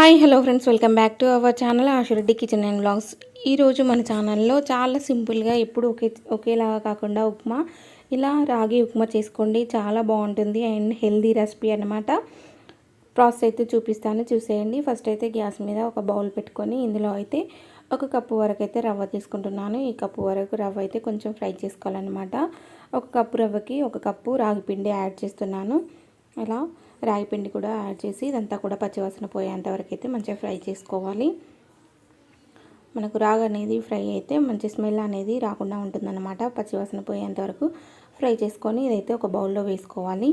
Hi hello friends, welcome back to our channel Ashu Reddy kitchen and blogs. ఈరోజు మన ఛానల్లో చాలా సింపుల్గా ఎప్పుడు ఒకేలాగా కాకుండా ఉప్మా, ఇలా రాగి ఉప్మా చేసుకోండి. చాలా బాగుంటుంది అండ్ హెల్దీ రెసిపీ అనమాట. ప్రాసెస్ అయితే చూపిస్తాను, చూసేయండి. ఫస్ట్ అయితే గ్యాస్ మీద ఒక బౌల్ పెట్టుకొని ఇందులో అయితే 1 కప్పు వరకు అయితే రవ్వ తీసుకుంటున్నాను. ఈ కప్పు వరకు రవ్వ అయితే కొంచెం ఫ్రై చేసుకోవాలన్నమాట. 1 కప్పు రవ్వకి 1 కప్పు రాగి పిండి యాడ్ చేస్తున్నాను. అలా రాగి పిండి కూడా యాడ్ చేసి ఇదంతా కూడా పచ్చివాసన పోయేంత వరకు అయితే మంచిగా ఫ్రై చేసుకోవాలి. మనకు రాగి అనేది ఫ్రై అయితే మంచి స్మెల్ అనేది రాకుండా ఉంటుందన్నమాట. పచ్చివాసన పోయేంత వరకు ఫ్రై చేసుకొని ఇదైతే ఒక బౌల్లో వేసుకోవాలి.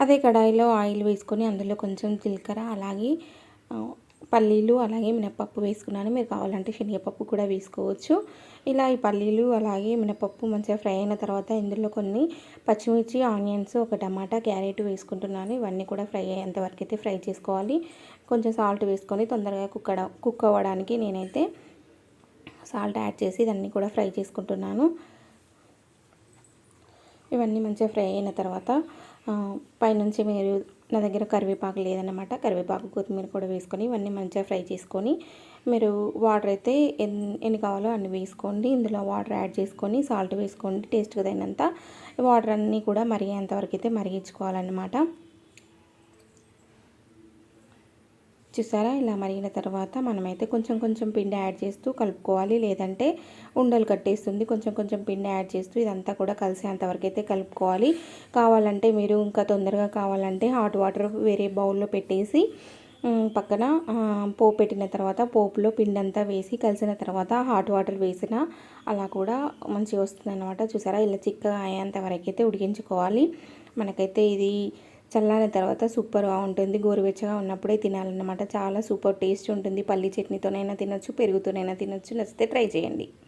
అదే కడాయిలో ఆయిల్ వేసుకొని అందులో కొంచెం జీలకర్ర, అలాగే పల్లీలు, అలాగే మినపప్పు వేసుకున్నాను. మీరు కావాలంటే శనగపప్పు కూడా వేసుకోవచ్చు. ఇలా ఈ పల్లీలు అలాగే మినపప్పు మంచిగా ఫ్రై అయిన తర్వాత ఇందులో కొన్ని పచ్చిమిర్చి, ఆనియన్స్, ఒక టమాటా, క్యారెట్ వేసుకుంటున్నాను. ఇవన్నీ కూడా ఫ్రై అయ్యేంత వరకు అయితే ఫ్రై చేసుకోవాలి. కొంచెం సాల్ట్ వేసుకొని తొందరగా కుక్ అవ్వడానికి నేనైతే సాల్ట్ యాడ్ చేసి ఇవన్నీ కూడా ఫ్రై చేసుకుంటున్నాను. ఇవన్నీ మంచిగా ఫ్రై అయిన తర్వాత పైనుంచి మీరు, నా దగ్గర కరివేపాకు లేదన్నమాట, కరివేపాకు, కొత్తిమీర కూడా వేసుకొని ఇవన్నీ మంచిగా ఫ్రై చేసుకొని మీరు వాటర్ అయితే ఎన్ని కావాలో అన్ని వేసుకోండి. ఇందులో వాటర్ యాడ్ చేసుకొని సాల్ట్ వేసుకోండి, టేస్ట్కి తగినంత. వాటర్ అన్నీ కూడా మరిగేంత వరకు అయితే మరిగించుకోవాలన్నమాట. చూసారా, ఇలా మరిగిన తర్వాత మనమైతే కొంచెం కొంచెం పిండి యాడ్ చేస్తూ కలుపుకోవాలి, లేదంటే ఉండలు కట్టేస్తుంది. కొంచెం కొంచెం పిండి యాడ్ చేస్తూ ఇదంతా కూడా కలిసేంతవరకు అయితే కలుపుకోవాలి. కావాలంటే మీరు ఇంకా తొందరగా కావాలంటే హాట్ వాటర్ వేరే బౌల్లో పెట్టేసి పక్కన పోపు పెట్టిన తర్వాత పోపులో పిండి అంతా వేసి కలిసిన తర్వాత హాట్ వాటర్ వేసిన అలా కూడా మంచిగా వస్తుంది అన్నమాట. చూసారా, ఇలా చిక్కగా అయ్యేంత వరకు అయితే ఉడికించుకోవాలి. మనకైతే ఇది చల్లారిన తర్వాత సూపర్గా ఉంటుంది. గోరువెచ్చగా ఉన్నప్పుడే తినాలన్నమాట. చాలా సూపర్ టేస్ట్ ఉంటుంది. పల్లి చట్నీతోనైనా తినొచ్చు, పెరుగుతోనైనా తినొచ్చు. నచ్చితే ట్రై చేయండి.